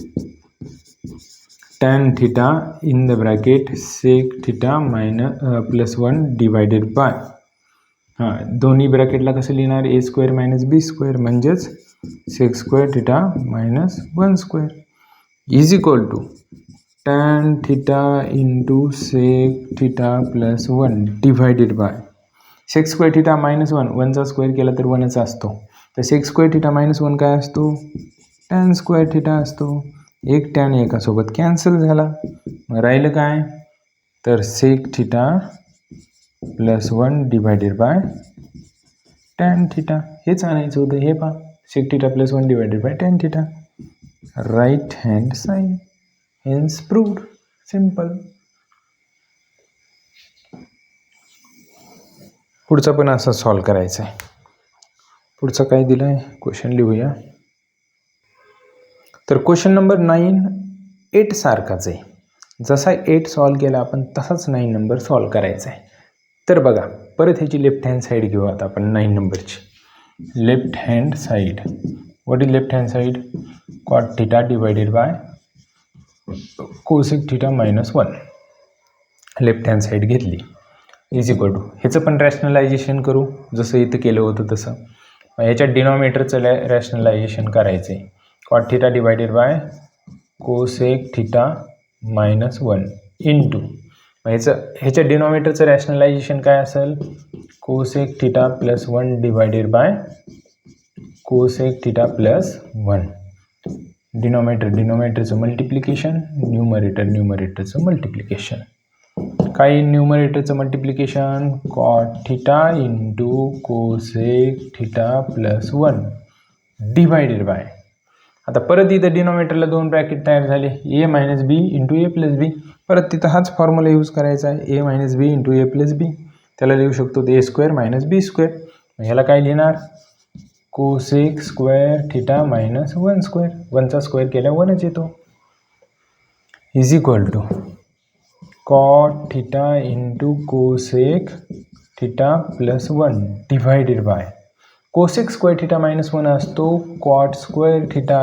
tan theta in the bracket sec theta plus 1 divided by दोन्ही ब्रॅकेटला कसं लिहिणार? A square minus B square म्हणजेच sec square theta minus 1 square is equal to tan theta into sec theta plus 1 divided by sec square theta minus 1. 1चा स्क्वेअर केला तर 1च असतो. तर सेक स्क्वेअर थिटा मायनस 1 काय असतो? टॅन स्क्वेअर थिटा असतो. एक टॅन एकासोबत कॅन्सल झाला. मग राहिलं काय? तर sec theta plus 1 divided by tan theta हेच आणायचं होतं. हे पहा sec theta plus 1 divided by tan theta, right hand side, hence proved. Simple. पुढचा पण असा सॉल्व करायचा आहे. पुढचं काय दिलं आहे क्वेश्चन लिहूया. तर क्वेश्चन नंबर 9 8 सारखाच आहे. जसा 8 सॉल्व केला आपण तसाच 9 नंबर सॉल्व करायचा आहे. तर बघा परत ह्याची लेफ्ट हँड साईड घेऊ आता आपण 9 नंबरची. Left hand side, what is left hand side? Cot theta divided by cosec theta minus 1. Left hand side घेतली इज इक्वल टू, ह्याचं पण रॅशनलायझेशन करू जसं इथं केलं होतं तसं. ह्याच्या डिनॉमिनेटरचं रॅशनलायझेशन करायचं आहे. Cot theta divided by cosec theta minus 1 into ह्याच्या डिनॉमिनेटरचं रॅशनलायझेशन काय असेल? Cosec theta plus 1 divided by cosec theta plus 1. डिनॉमिनेटरचं मल्टिप्लिकेशन, न्यूमरेटरचं मल्टिप्लिकेशन. काय न्यूमरेटरचं multiplication? Cot theta into cosec theta plus 1 divided by, आता परत इथं डिनॉमिनेटरला 2 ब्रॅकेट तयार झाले, a minus B into A plus b. परत तिथं हाच फॉर्म्युला यूज करायचा आहे, a minus B into A plus b. त्याला लिहू शकतो a square minus B square. ह्याला काय लिहिणार? Cosec square theta minus 1 square. 1चा स्क्वेअर केल्या 1च येतो. Is equal to cot theta into cosec theta plus 1 divided by cosec square theta minus 1 असतो कॉट स्क्वेअर थिटा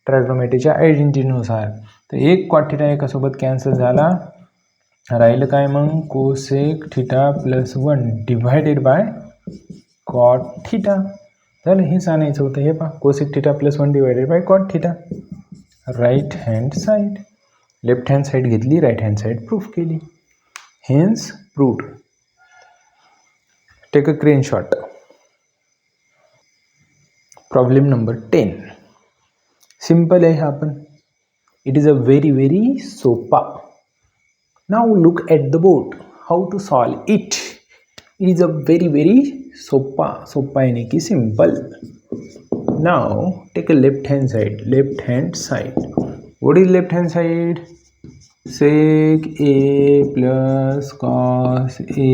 ट्रायग्नोमेट्रीच्या आयडेंटिटीनुसार. तर एक कॉट थिटा एकासोबत कॅन्सल झाला, राहिलं काय मग? Cosec theta plus 1 divided by cot theta. झालं, हेच आणायचं होतं. हे पहा cosec theta plus 1 divided by cot theta, right hand side. Left hand side घेतली, राईट हँड साईड प्रूफ केली. Hence proved. Take a screenshot. Problem number 10. Simple आहे हा पण. इट इज अ व्हेरी सोपा. Now look at the board how to solve it. It is a very सोपा यानी कि simple. Now take a left hand side. What is left hand side? sec a plus cos a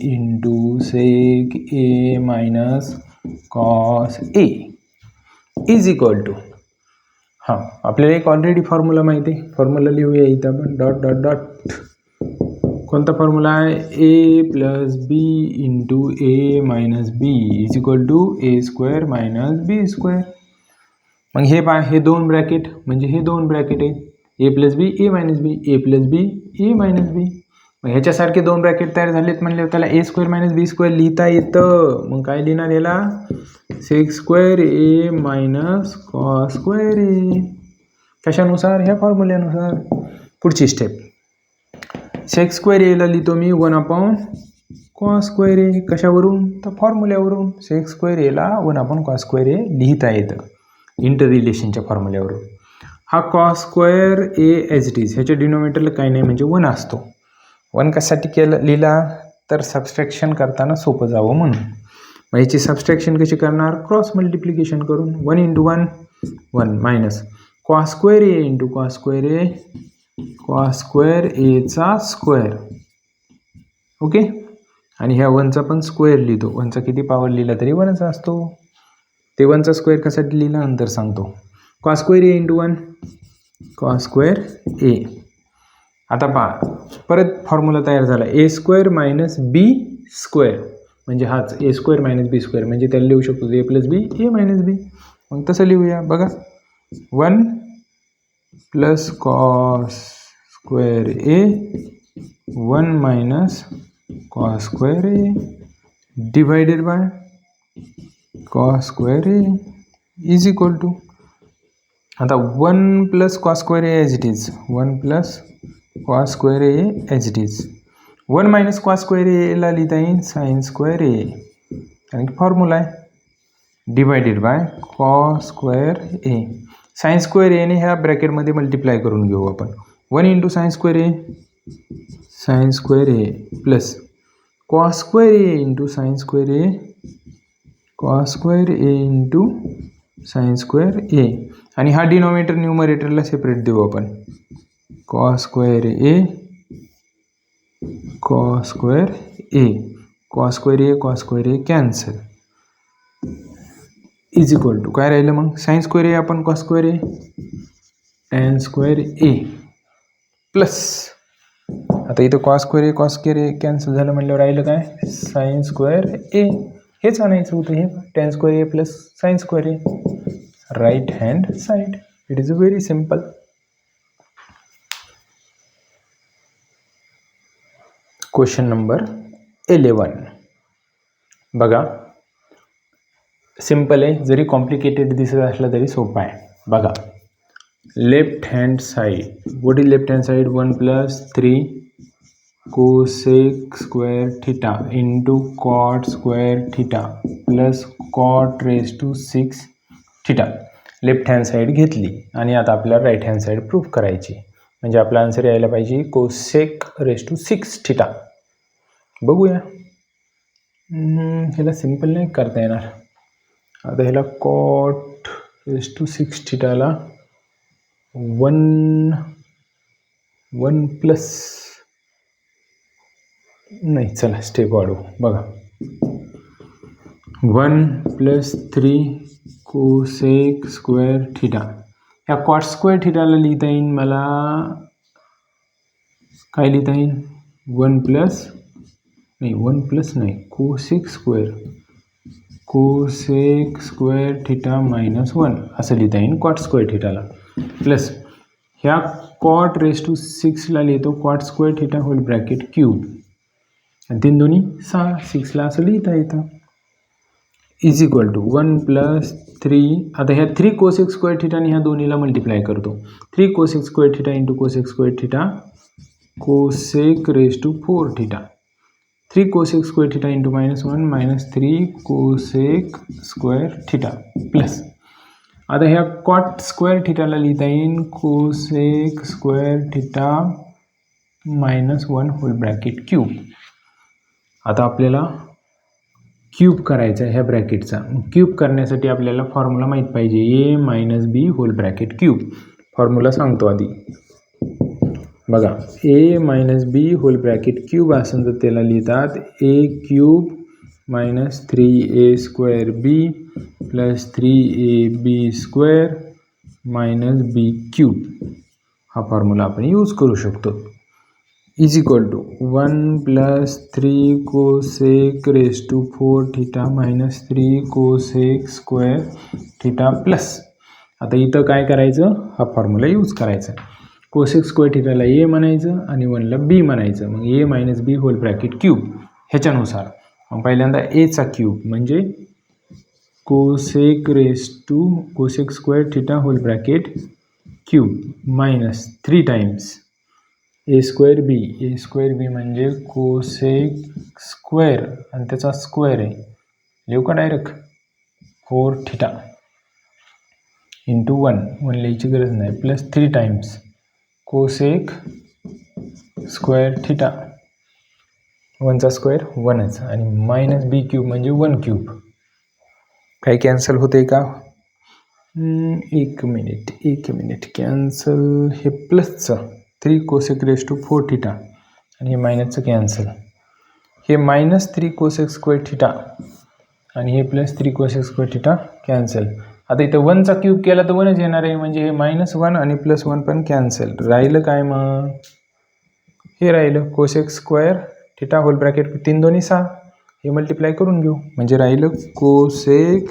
into sec a minus cos a is equal to, हां आपल्याला एक ऑलरेडी फॉर्म्युला माहिती आहे. फॉर्म्युला लिहूया इथं आपण डॉट डॉट डॉट. कोणता फॉर्म्युला आहे? A plus B into A minus B is equal to A square minus B square. मग हे पहा, हे 2 ब्रॅकेट म्हणजे हे 2 ब्रॅकेट आहेत. ए प्लस बी ए मायनस बी, ए प्लस बी ए मायनस बी. मग ह्याच्यासारखे 2 ब्रॅकेट तयार झालेत म्हणल्यावर त्याला A square minus B square लिहिता येतं. मग काय लिहिणार याला? सेक स्क्वेअर ए मायनस कॉस स्क्वेअर ए. कशानुसार? ह्या फॉर्म्युल्यानुसार. पुढची स्टेप, सेक स्क्वेअर एला लिहितो मी 1 कॉस स्क्वेअर ए. कशावरून? तर फॉर्म्युल्यावरून. सेक स्क्वेअर एला 1 कॉस स्क्वेअर ए लिहिता येतं इंटर रिलेशनच्या फॉर्म्युल्यावरून. हा cos square a as it is, ह्याच्या डिनोमिनेटरला काही नाही म्हणजे 1 असतो. 1 कशासाठी लिहिला? तर सबस्ट्रॅक्शन करताना सोपं जावं म्हणून. मग ह्याची सबस्ट्रॅक्शन कशी करणार? क्रॉस मल्टिप्लिकेशन करून. 1 into 1 1 minus cos square a into cos square a, cos square एचा स्क्वेअर. ओके, आणि ह्या 1चा पण स्क्वेअर लिहितो. 1चा किती पावर लिहिला तरी 1च असतो. ते 1चा स्क्वेअर कशासाठी लिहिला नंतर सांगतो. Cos square a into 1 cos square ए. आता पहा परत फॉर्म्युला तयार झाला, ए स्क्वेअर मायनस बी स्क्वेअर म्हणजे हाच ए स्क्वेअर मायनस बी स्क्वेअर, म्हणजे त्याला लिहू शकतो ए प्लस बी ए मायनस बी. मग तसं लिहूया बघा, 1 plus cos square a 1 minus cos square a divided by cos square a is equal to, आता 1 plus cos square a as it is, 1 plus cos square a as it is. 1 minus cos square एला लिहिता येईल साइन स्क्वेअर ए, कारण की फॉर्म्युला आहे, divided by cos square A. Sine square एने ह्या ब्रॅकेटमध्ये मल्टिप्लाय करून घेऊ आपण. 1 into sine square a plus cos square a into sine square a cos square a into sine square a, आणि हा डिनॉमिनेटर न्यूमरेटरला सेपरेट देऊ आपण. Cos square a cos square a, cos square a cos square A cancel, is equal to काय राहिलं मग, साइन स्क्वेअर ए आपण cos square A tan square a plus, आता इथं कॉस स्क्वेअर ए कॅन्सल झालं म्हटल्यावर राहिलं काय, साइन स्क्वेअर ए, हेच आणायचं होतं, हे tan square a plus sine square a, right hand side. It is a very simple. Question number 11 बघा, सिम्पल आहे, जरी कॉम्प्लिकेटेड दिसत असला तरी सोपा आहे. बघा, left hand side, what is left hand side, 1 + 3 cosec square theta into cot square theta plus cot raise to 6 theta. Left hand side घेतली आणि आता आपल्याला राईट हँड साईड प्रूफ करायची, म्हणजे आपला आन्सर यायला पाहिजे कोसेक रेज टू 6 थिटा. बघूया, ह्याला सिम्पल नाही करता येणार. आता ह्याला कॉट रेज टू 6 थिटाला 1 प्लस, नाही चला स्टेप वाढवू. बघा, 1 + 3 कोसेक स्क्वेअर थिटा, ह्या कॉट स्क्वेअर थिटाला लिहिता येईल मला, काय लिहिता येईल, 1 प्लस नाही कोसेक स्क्वेअर थिटा मायनस 1 असं लिहिता येईल कॉट स्क्वेअर थिटाला, प्लस ह्या कॉट रेज टू 6ला लिहितो cot square theta whole bracket cube, आणि 3 दोन्ही 6, 6ला असं लिहिता येतं, इज इक्वल टू 1 + 3. आता ह्या 3 कोसेक स्क्वेअर थिटा आणि ह्या दोन्हीला मल्टिप्लाय करतो, 3 cosec square theta into cosec square theta, cosec raise to 4 theta, 3 cosec square theta into -1 -3 cosec square theta plus, आता ह्या कॉट स्क्वेअर थिटाला लिहिता येईल cosec square theta -1 whole bracket cube. आता आपल्याला क्यूब करायचा आहे ह्या ब्रॅकेटचा. क्यूब करण्यासाठी आपल्याला फॉर्म्युला माहीत पाहिजे, a minus b whole bracket cube. Formula सांगतो आधी. बघा, a minus b whole bracket cube असेल तर त्याला लिहितात a cube minus 3a² b plus 3ab² minus b cube. हा फॉर्म्युला आपण यूज करू शकतो. Is equal to 1 + 3 cosec raise to 4 theta minus 3 cosec square theta plus, आता इथं काय करायचं, हा फॉर्म्युला यूज करायचा. कोसेक स्क्वेअर थिटाला ए म्हणायचं आणि 1ला बी म्हणायचं, मग a minus b whole bracket cube ह्याच्यानुसार. मग पहिल्यांदा एचा क्यूब म्हणजे cosec square theta whole bracket cube minus 3 times a² b म्हणजे कोसेक स्क्वेअर आणि त्याचा स्क्वेअर आहे, लिहू का डायरेक्ट 4 थिटा इंटू 1 लिहायची गरज नाही, plus 3 times cosec square theta, 1चा स्क्वेअर 1च आणि मायनस बी क्यूब म्हणजे 1 क्यूब. काही कॅन्सल होते का, एक मिनिट कॅन्सल, हे प्लसचं 3 कोसेक रेज टू 4 थिटा आणि हे मायनसचं कॅन्सल, हे मायनस 3 कोसेक स्क्वेअर थिटा आणि हे plus 3 cosec square theta cancel. आता इथं 1चा क्यूब केला तर 1च येणार आहे, म्हणजे हे -1 आणि +1 पण कॅन्सल. राहिलं काय मग, हे राहिलं cosec square theta whole bracket 3 दोन्ही 6, हे मल्टिप्लाय करून घेऊ, म्हणजे राहिलं कोसेक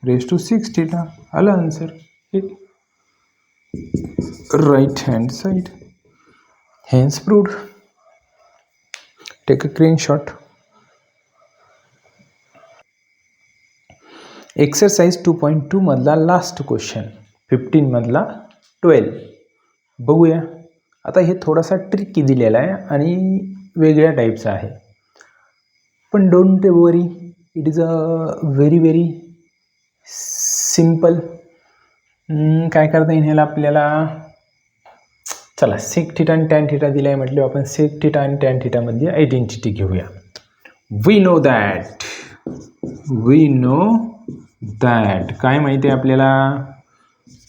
रेज टू 6 थिटा. आलं answer, right hand side. Hence proved. Take a screenshot. Exercise 2.2 मधला लास्ट क्वेश्चन, 15 मधला 12 बघूया. आता हे थोडासा ट्रिकी दिलेला आहे आणि वेगळ्या टाईपचा आहे, पण don't worry, it is a very simple. काय करता येईल ह्याला आपल्याला, चला सेक थिटा आणि टॅन थिटा दिला आहे म्हटलं, आपण सेक थिटा आणि टॅन थिटामध्ये आयडेंटिटी घेऊया. We know that we know that काय माहिती आहे आपल्याला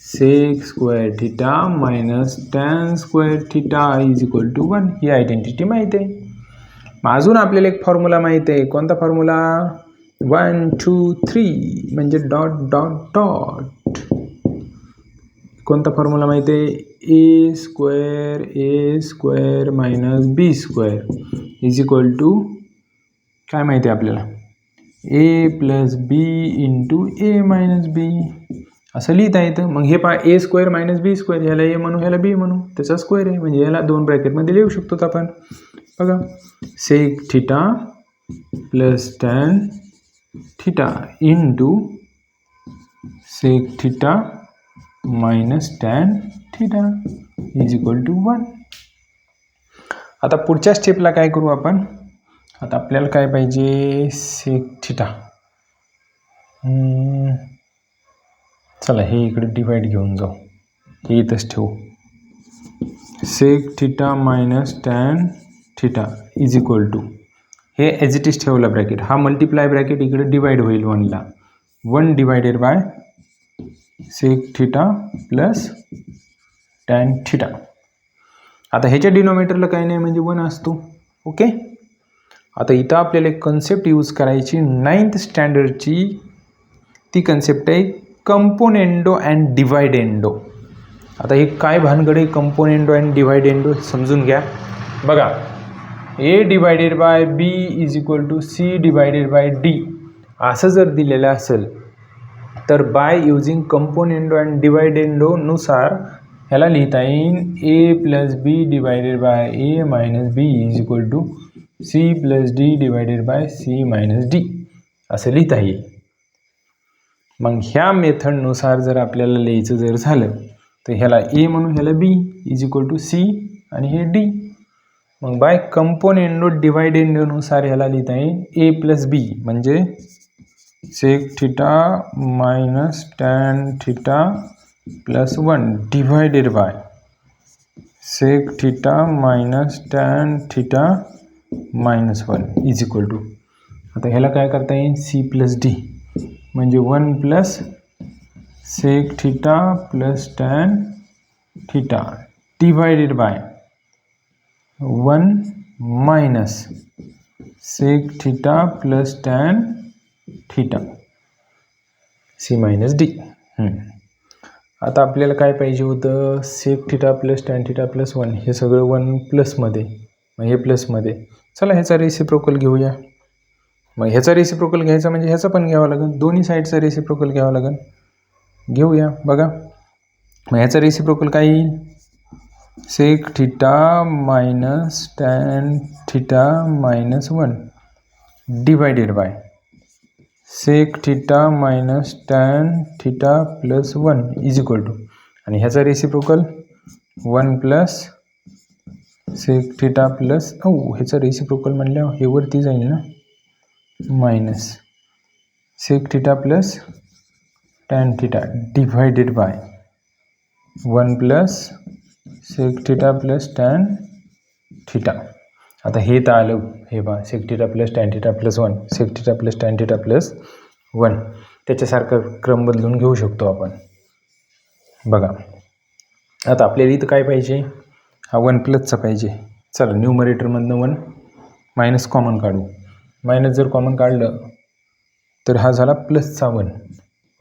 sec square theta minus tan square theta is equal to 1 ही आयडेंटिटी माहिती आहे. मग अजून आपल्याला एक फॉर्म्युला माहिती आहे. कोणता फॉर्म्युला 1 2 3 म्हणजे डॉट डॉट डॉट. कोणता फॉर्म्युला माहिती आहे a square minus B square is equal to काय माहिती आहे आपल्याला a plus B into A minus b असं लिहिता येतं. मग हे पहा ए स्क्वेअर मायनस बी स्क्वेअर ह्याला ए म्हणू ह्याला बी म्हणू त्याचा स्क्वेअर आहे म्हणजे ह्याला 2 ब्रॅकेटमध्ये लिहू शकतो आपण. बघा sec theta plus tan theta into sec theta minus tan theta is equal to 1. आता पुढच्या स्टेपला काय करू आपण. आता आपल्याला काय पाहिजे सेक थिटा. चला हे इकडे डिवाइड घेऊन जाऊ हे इथंच ठेवू. Sec theta minus tan theta is equal to हे ॲज इट इज ठेवला ब्रॅकेट हा मल्टिप्लाय ब्रॅकेट इकडे डिवाइड होईल 1ला 1 divided by sec theta plus tan theta. आता ह्याच्या डिनॉमिनेटरला काही नाही म्हणजे 1 असतो. ओके. आता इथं आपल्याला एक कन्सेप्ट यूज करायची 9th स्टँडर्डची. ती कन्सेप्ट आहे कंपोनेंडो अँड डिवायडेंडो. आता हे काय भानगड आहे कंपोनेंडो अँड डिवायडेंडो समजून घ्या. बघा a divided by b is equal to c divided by d असं जर दिलेलं असेल तर by using componendo and dividendo नुसार ह्याला लिहिता येईल a plus b divided by a minus B is equal to c plus d divided by c minus d असं लिहिता येईल. मग ह्या मेथडनुसार जर आपल्याला लिहायचं जर झालं तर ह्याला ए म्हणून ह्याला बी इज इक्वल टू सी आणि हे डी. मग बाय कंपोनेंडो डिवायडेंडोनुसार ह्याला लिहिता येईल ए प्लस बी म्हणजे sec theta minus tan theta plus 1 divided by sec theta minus tan theta minus 1 is equal to. आता ह्याला काय करता येईल सी प्लस डी म्हणजे 1 plus sec theta plus tan theta divided by 1 minus sec theta plus tan theta c minus d. आता आपल्याला काय पाहिजे होतं sec theta plus tan theta plus 1 हे सगळं 1 प्लसमध्ये मग हे प्लसमध्ये. चला ह्याचा रेसिप्रोकल घेऊया. मग ह्याचा रेसिप्रोकल घ्यायचा म्हणजे ह्याचा पण घ्यावा लागेल दोन्ही साईडचा रेसिप्रोकल घ्यावा लागेल. घेऊया बघा मग ह्याचा रेसिप्रोकल काय येईल sec theta minus tan theta minus 1 divided by sec theta minus tan theta plus 1 is equal to आणि ह्याचा reciprocal 1 plus sec theta plus ह्याचा रेसिप्रोकल म्हणल्यावर हे वरती जाईल ना minus sec theta plus tan theta divided by 1 plus sec theta plus tan theta. आता हे तर आलं हे बा sec theta plus tan theta plus 1 sec theta plus tan theta plus 1 त्याच्यासारखा क्रम बदलून घेऊ शकतो आपण. बघा आता आपल्याला इथं काय पाहिजे हा 1 प्लसचा पाहिजे. चला न्यूमरेटरमधनं 1 मायनस कॉमन काढू. मायनस जर कॉमन काढलं तर हा झाला प्लसचा 1.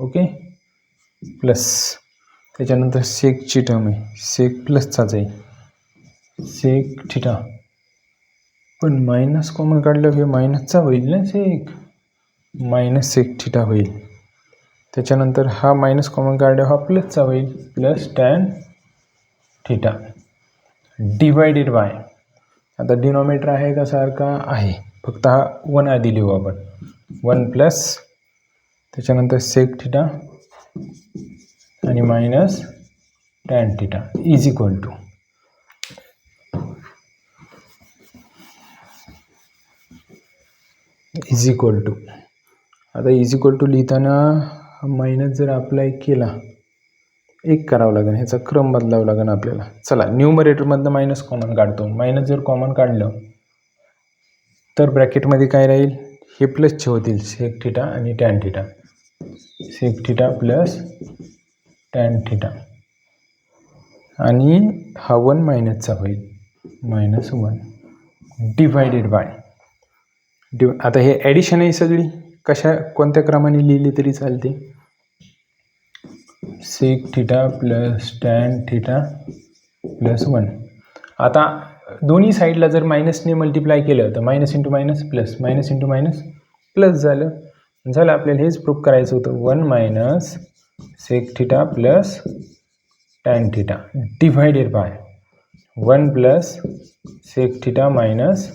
ओके प्लस त्याच्यानंतर सेकची टर्म आहे सेक प्लसचाच आहे सेक थिटा पण मायनस कॉमन काढलं हे मायनसचा होईल ना सेक मायनस सेक थिटा होईल. त्याच्यानंतर हा मायनस कॉमन काढला हा प्लसचा होईल plus tan theta divided by आता डिनॉमिनेटर आहे का सारखा आहे फक्त हा 1 आधी लिहू आपण 1 प्लस त्याच्यानंतर सेक थिटा आणि minus tan theta is equal to आता इज इक्वल टू लिहिताना मायनस जर अप्लाय केला एक करावं लागेल ह्याचा क्रम बदलावा लागेल आपल्याला. चला न्यूमरेटरमधनं मायनस कॉमन काढतो. मायनस जर कॉमन काढलं तर ब्रॅकेटमध्ये काय राहील हे प्लसचे होतील सेक थिटा आणि tan theta. Sec theta plus tan theta आणि हा 1 मायनसचा होईल -1 डिवायडेड बाय आता हे ॲडिशन आहे सगळी, कोणत्या क्रमाने लिहिली तरी चालते. सेक theta plus tan theta plus 1. आता दोन्ही साईडला जर मायनसने मल्टिप्लाय केलं तर minus into minus plus, minus into minus plus झालं. आपल्याला हेच प्रूफ करायचं होतं. 1 minus sec theta plus tan theta divided by 1 plus sec theta minus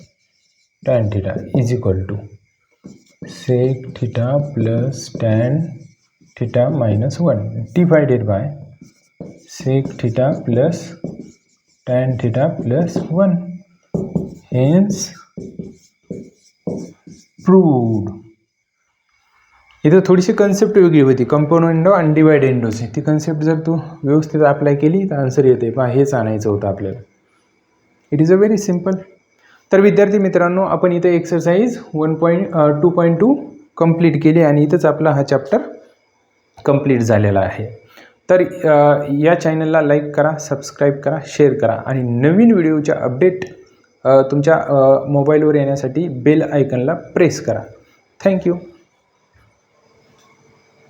tan theta is equal to sec theta plus tan theta minus 1 divided by sec theta plus tan theta plus 1. Hence proved. इथं थोडीशी कन्सेप्ट वेगळी होती, कंपाऊंड विंडो आणि डिवाइड विंडोची. ती कन्सेप्ट जर तू व्यवस्थित अप्लाय केली तर आन्सर येते. पहा, हेच आणायचं होतं आपल्याला. It is a very simple. तर विद्यार्थी मित्रांनो, आपण इथं एक्सरसाइज 2.2 कंप्लीट केली आणि इथंच आपला हा चॅप्टर कंप्लीट झालेला आहे. तर या चॅनलला लाईक करा, सबस्क्राईब करा, शेअर करा आणि नवीन व्हिडिओच्या अपडेट तुमच्या मोबाईलवर येण्यासाठी बेल आयकनला प्रेस करा. थँक्यू.